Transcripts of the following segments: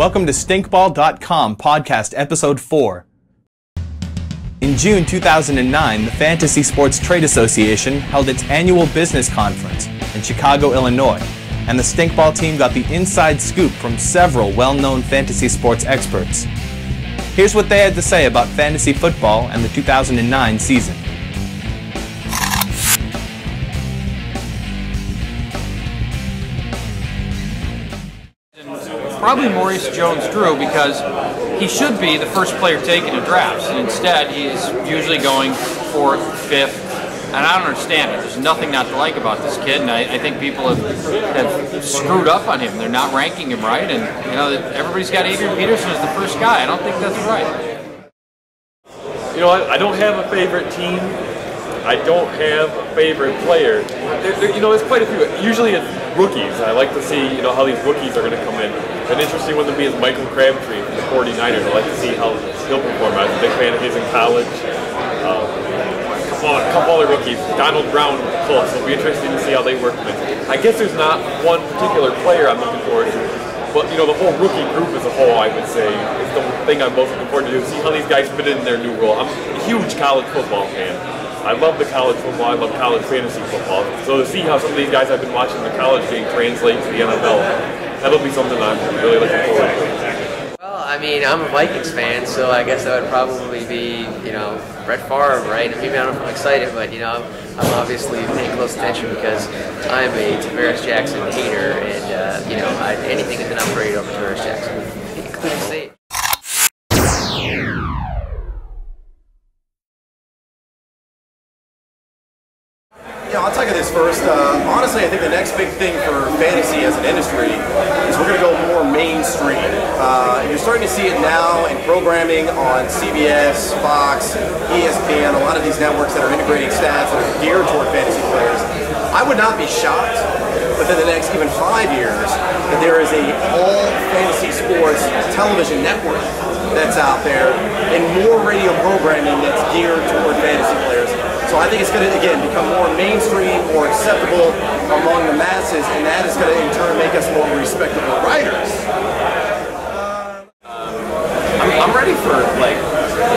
Welcome to Stinkball.com Podcast Episode 4. In June 2009, the Fantasy Sports Trade Association held its annual business conference in Chicago, Illinois, and the Stinkball team got the inside scoop from several well-known fantasy sports experts. Here's what they had to say about fantasy football and the 2009 season. Probably Maurice Jones-Drew, because he should be the first player taken in drafts, and instead he's usually going 4th, 5th, and I don't understand it. There's nothing not to like about this kid, and I think people have screwed up on him. They're not ranking him right, and you know everybody's got Adrian Peterson as the first guy. I don't think that's right. You know, I don't have a favorite team. I don't have a favorite player. You know, there's quite a few. Usually it's rookies. I like to see, you know, how these rookies are going to come in. An interesting one to me is Michael Crabtree from the 49ers. I like to see how he'll perform. I was a big fan of his in college. A couple other rookies. Donald Brown, Colts. It'll be interesting to see how they work with it. I guess there's not one particular player I'm looking forward to. But, you know, the whole rookie group as a whole, I would say, is the thing I'm most looking forward to do. See how these guys fit in their new role. I'm a huge college football fan. I love the college football. I love college fantasy football. So to see how some of these guys I've been watching in the college game translate to the NFL, that'll be something I'm really looking forward to. Well, I mean, I'm a Vikings fan, so I guess that would probably be, you know, Brett Favre, right? And maybe I don't know if I'm excited, but, you know, I'm obviously paying close attention because I'm a Tavares Jackson hater, and, you know, anything is an upgrade over Tavares Jackson, including state. Yeah, I'll talk of this first. Honestly, I think the next big thing for fantasy as an industry is we're going to go more mainstream. You're starting to see it now in programming on CBS, Fox, ESPN, a lot of these networks that are integrating stats that are geared toward fantasy players. I would not be shocked within the next even 5 years that there is a all fantasy sports television network that's out there and more radio programming that's geared toward fantasy players. So I think it's going to, again, become more mainstream, more acceptable among the masses, and that is going to, in turn, make us more respectable writers. I'm ready for, like,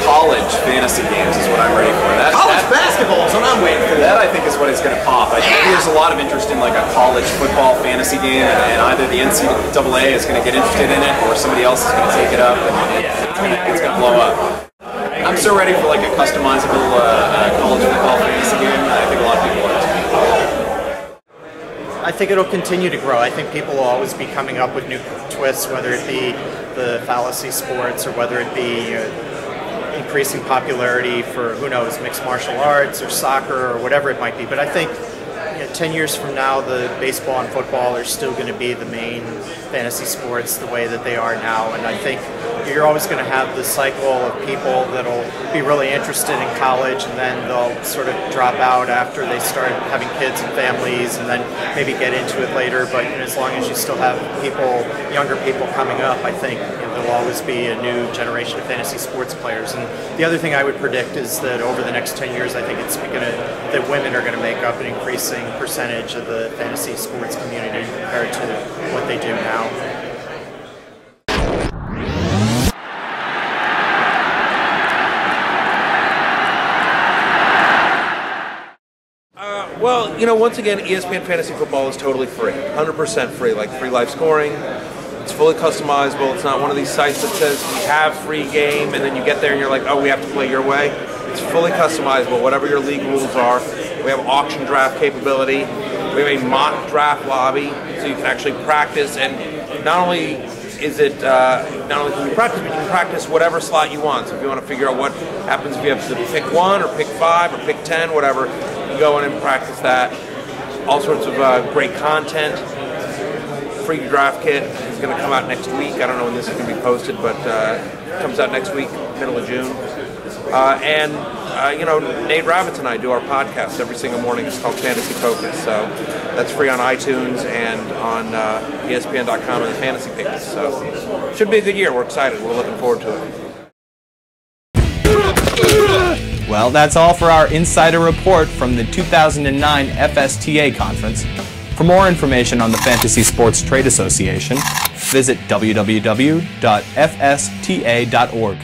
college fantasy games is what I'm ready for. College basketball is what I'm waiting for. That, I think, is what is going to pop. I think there's a lot of interest in, like, a college football fantasy game, and either the NCAA is going to get interested in it, or somebody else is going to take it up, and it's going to blow up. I'm so ready for like a customizable college football fantasy game. I think a lot of people are. I think it'll continue to grow. I think people will always be coming up with new twists, whether it be the fallacy sports or whether it be increasing popularity for, who knows, mixed martial arts or soccer or whatever it might be. But I think 10 years from now, the baseball and football are still going to be the main fantasy sports the way that they are now. And I think you're always going to have the cycle of people that'll be really interested in college and then they'll sort of drop out after they start having kids and families and then maybe get into it later. But as long as you still have people, younger people coming up, I think there'll always be a new generation of fantasy sports players. And the other thing I would predict is that over the next 10 years, I think that women are going to make up an increasing percentage of the fantasy sports community compared to what they do now. Well, you know, once again, ESPN Fantasy Football is totally free, 100% free, like free live scoring. It's fully customizable. It's not one of these sites that says we have free game and then you get there and you're like, oh, we have to play your way. It's fully customizable, whatever your league rules are. We have auction draft capability. We have a mock draft lobby, so you can actually practice. And not only is it, not only can you practice, but you can practice whatever slot you want. So if you want to figure out what happens if you have to pick 1 or pick 5 or pick 10, whatever, you go in and practice that. All sorts of great content. Free draft kit is going to come out next week. I don't know when this is going to be posted, but it comes out next week, middle of June. You know, Nate Ravitz and I do our podcast every single morning. It's called Fantasy Focus. So that's free on iTunes and on ESPN.com and the fantasy pages. So should be a good year. We're excited. We're looking forward to it. Well, that's all for our insider report from the 2009 FSTA conference. For more information on the Fantasy Sports Trade Association, visit www.fsta.org.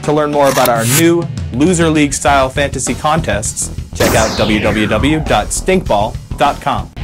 To learn more about our new Loser League style fantasy contests, check out www.stinkball.com.